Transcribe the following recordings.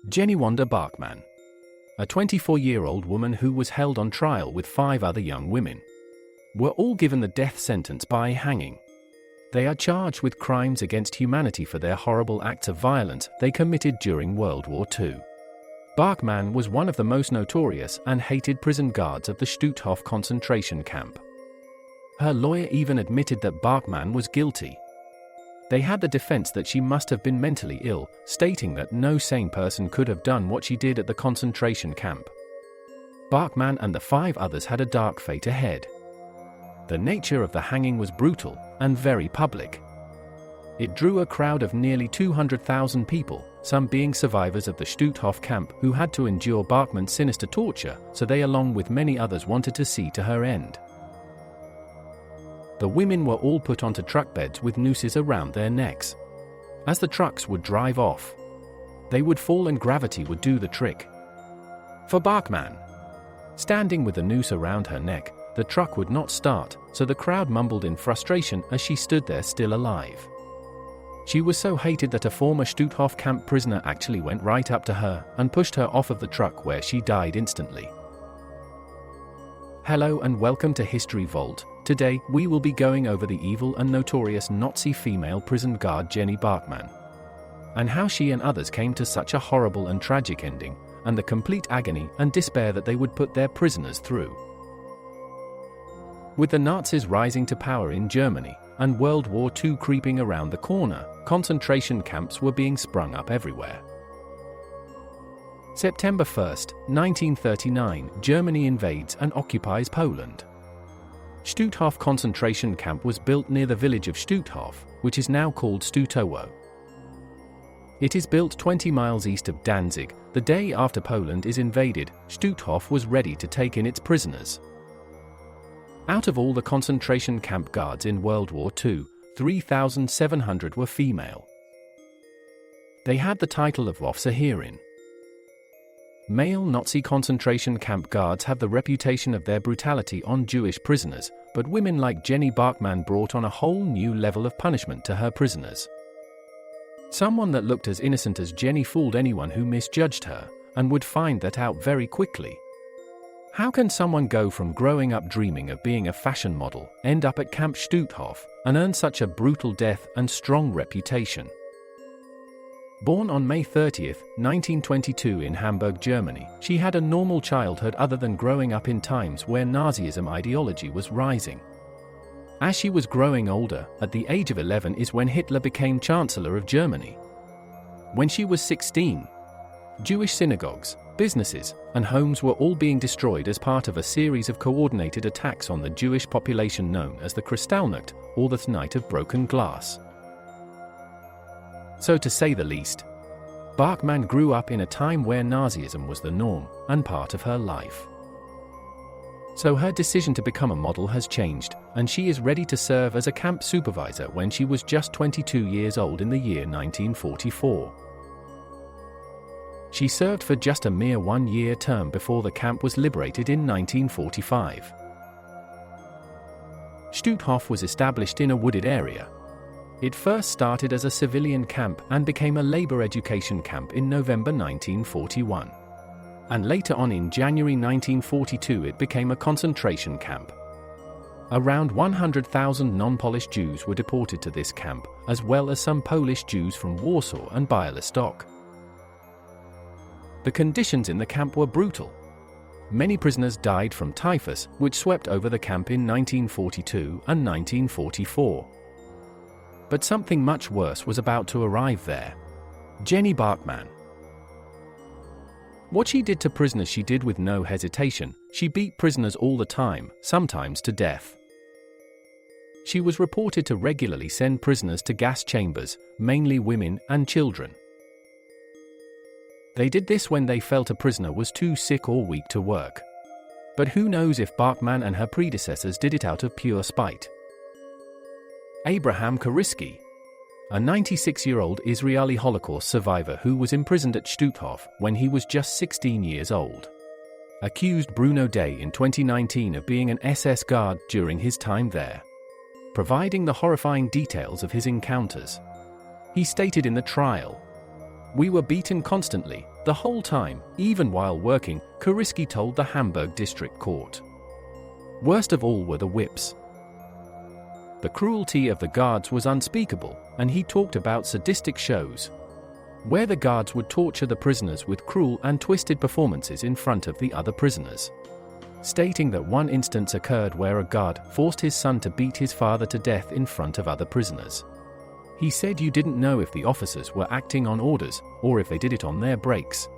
Jenny-Wanda Barkmann, a 24-year-old woman who was held on trial with 5 other young women, were all given the death sentence by hanging. They are charged with crimes against humanity for their horrible acts of violence they committed during World War II. Barkmann was one of the most notorious and hated prison guards of the Stutthof concentration camp. Her lawyer even admitted that Barkmann was guilty. They had the defense that she must have been mentally ill, stating that no sane person could have done what she did at the concentration camp. Barkmann and the 5 others had a dark fate ahead. The nature of the hanging was brutal and very public. It drew a crowd of nearly 200,000 people, some being survivors of the Stutthof camp who had to endure Barkmann's sinister torture, so they along with many others wanted to see to her end. The women were all put onto truck beds with nooses around their necks. As the trucks would drive off, they would fall and gravity would do the trick. For Barkmann, standing with the noose around her neck, the truck would not start, so the crowd mumbled in frustration as she stood there still alive. She was so hated that a former Stutthof camp prisoner actually went right up to her and pushed her off of the truck, where she died instantly. Hello and welcome to History Vault. Today, we will be going over the evil and notorious Nazi female prison guard Jenny Barkmann, and how she and others came to such a horrible and tragic ending, and the complete agony and despair that they would put their prisoners through. With the Nazis rising to power in Germany, and World War II creeping around the corner, concentration camps were being sprung up everywhere. September 1, 1939, Germany invades and occupies Poland. Stutthof concentration camp was built near the village of Stutthof, which is now called Stutthof. It is built 20 miles east of Danzig. The day after Poland is invaded, Stutthof was ready to take in its prisoners. Out of all the concentration camp guards in World War II, 3,700 were female. They had the title of Officerin. Male Nazi concentration camp guards have the reputation of their brutality on Jewish prisoners, but women like Jenny Barkmann brought on a whole new level of punishment to her prisoners. Someone that looked as innocent as Jenny fooled anyone who misjudged her, and would find that out very quickly. How can someone go from growing up dreaming of being a fashion model, end up at Camp Stutthof, and earn such a brutal death and strong reputation? Born on May 30, 1922 in Hamburg, Germany, she had a normal childhood other than growing up in times where Nazism ideology was rising. As she was growing older, at the age of 11 is when Hitler became Chancellor of Germany. When she was 16, Jewish synagogues, businesses, and homes were all being destroyed as part of a series of coordinated attacks on the Jewish population known as the Kristallnacht, or the Night of Broken Glass. So to say the least, Barkmann grew up in a time where Nazism was the norm and part of her life. So her decision to become a model has changed, and she is ready to serve as a camp supervisor when she was just 22 years old in the year 1944. She served for just a mere 1-year term before the camp was liberated in 1945. Stutthof was established in a wooded area. It first started as a civilian camp and became a labor education camp in November 1941. And later on in January 1942 it became a concentration camp. Around 100,000 non-Polish Jews were deported to this camp, as well as some Polish Jews from Warsaw and Białystok. The conditions in the camp were brutal. Many prisoners died from typhus, which swept over the camp in 1942 and 1944. But something much worse was about to arrive there. Jenny Barkmann. What she did to prisoners she did with no hesitation. She beat prisoners all the time, sometimes to death. She was reported to regularly send prisoners to gas chambers, mainly women and children. They did this when they felt a prisoner was too sick or weak to work. But who knows if Barkmann and her predecessors did it out of pure spite. Abraham Kariski, a 96-year-old Israeli Holocaust survivor who was imprisoned at Stutthof when he was just 16 years old, accused Bruno Day in 2019 of being an SS guard during his time there, providing the horrifying details of his encounters. He stated in the trial, "We were beaten constantly, the whole time, even while working," Kuriski told the Hamburg District Court. Worst of all were the whips. The cruelty of the guards was unspeakable, and he talked about sadistic shows, where the guards would torture the prisoners with cruel and twisted performances in front of the other prisoners, stating that one instance occurred where a guard forced his son to beat his father to death in front of other prisoners. He said you didn't know if the officers were acting on orders, or if they did it on their breaks.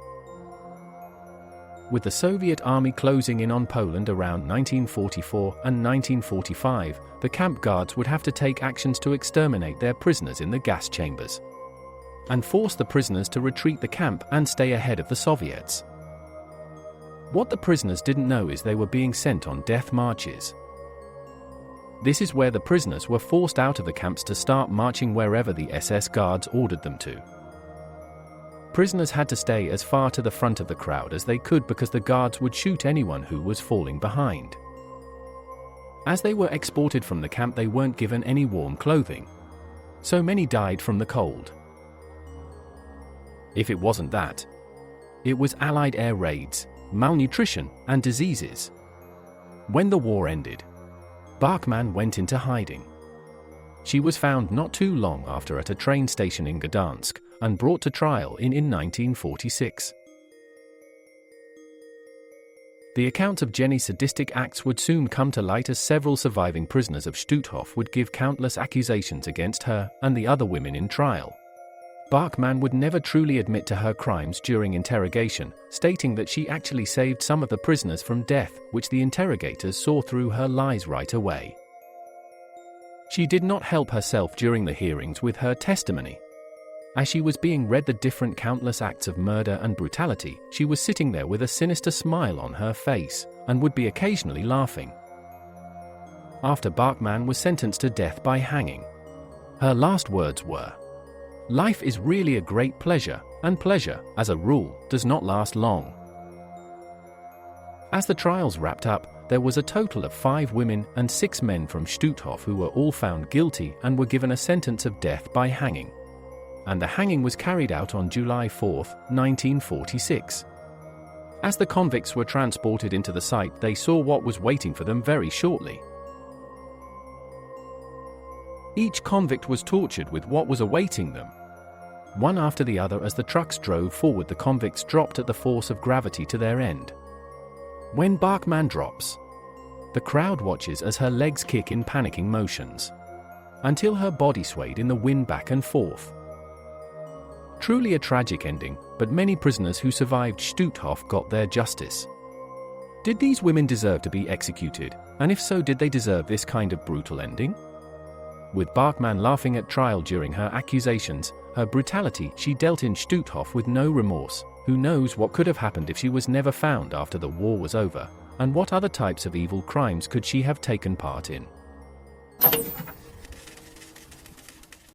With the Soviet army closing in on Poland around 1944 and 1945, the camp guards would have to take actions to exterminate their prisoners in the gas chambers, and force the prisoners to retreat the camp and stay ahead of the Soviets. What the prisoners didn't know is they were being sent on death marches. This is where the prisoners were forced out of the camps to start marching wherever the SS guards ordered them to. Prisoners had to stay as far to the front of the crowd as they could because the guards would shoot anyone who was falling behind. As they were exported from the camp, they weren't given any warm clothing, so many died from the cold. If it wasn't that, it was Allied air raids, malnutrition, and diseases. When the war ended, Barkmann went into hiding. She was found not too long after at a train station in Gdansk and brought to trial in 1946. The account of Jenny's sadistic acts would soon come to light as several surviving prisoners of Stutthof would give countless accusations against her and the other women in trial. Barkmann would never truly admit to her crimes during interrogation, stating that she actually saved some of the prisoners from death, which the interrogators saw through her lies right away. She did not help herself during the hearings with her testimony. As she was being read the different countless acts of murder and brutality, she was sitting there with a sinister smile on her face, and would be occasionally laughing. After Barkmann was sentenced to death by hanging, her last words were, "Life is really a great pleasure, and pleasure, as a rule, does not last long." As the trials wrapped up, there was a total of 5 women and 6 men from Stutthof who were all found guilty and were given a sentence of death by hanging. And the hanging was carried out on July 4, 1946. As the convicts were transported into the site, they saw what was waiting for them very shortly. Each convict was tortured with what was awaiting them. One after the other, as the trucks drove forward, the convicts dropped at the force of gravity to their end. When Barkmann drops, the crowd watches as her legs kick in panicking motions, until her body swayed in the wind back and forth. Truly a tragic ending, but many prisoners who survived Stutthof got their justice. Did these women deserve to be executed, and if so, did they deserve this kind of brutal ending? With Barkmann laughing at trial during her accusations, her brutality, she dealt in Stutthof with no remorse. Who knows what could have happened if she was never found after the war was over, and what other types of evil crimes could she have taken part in?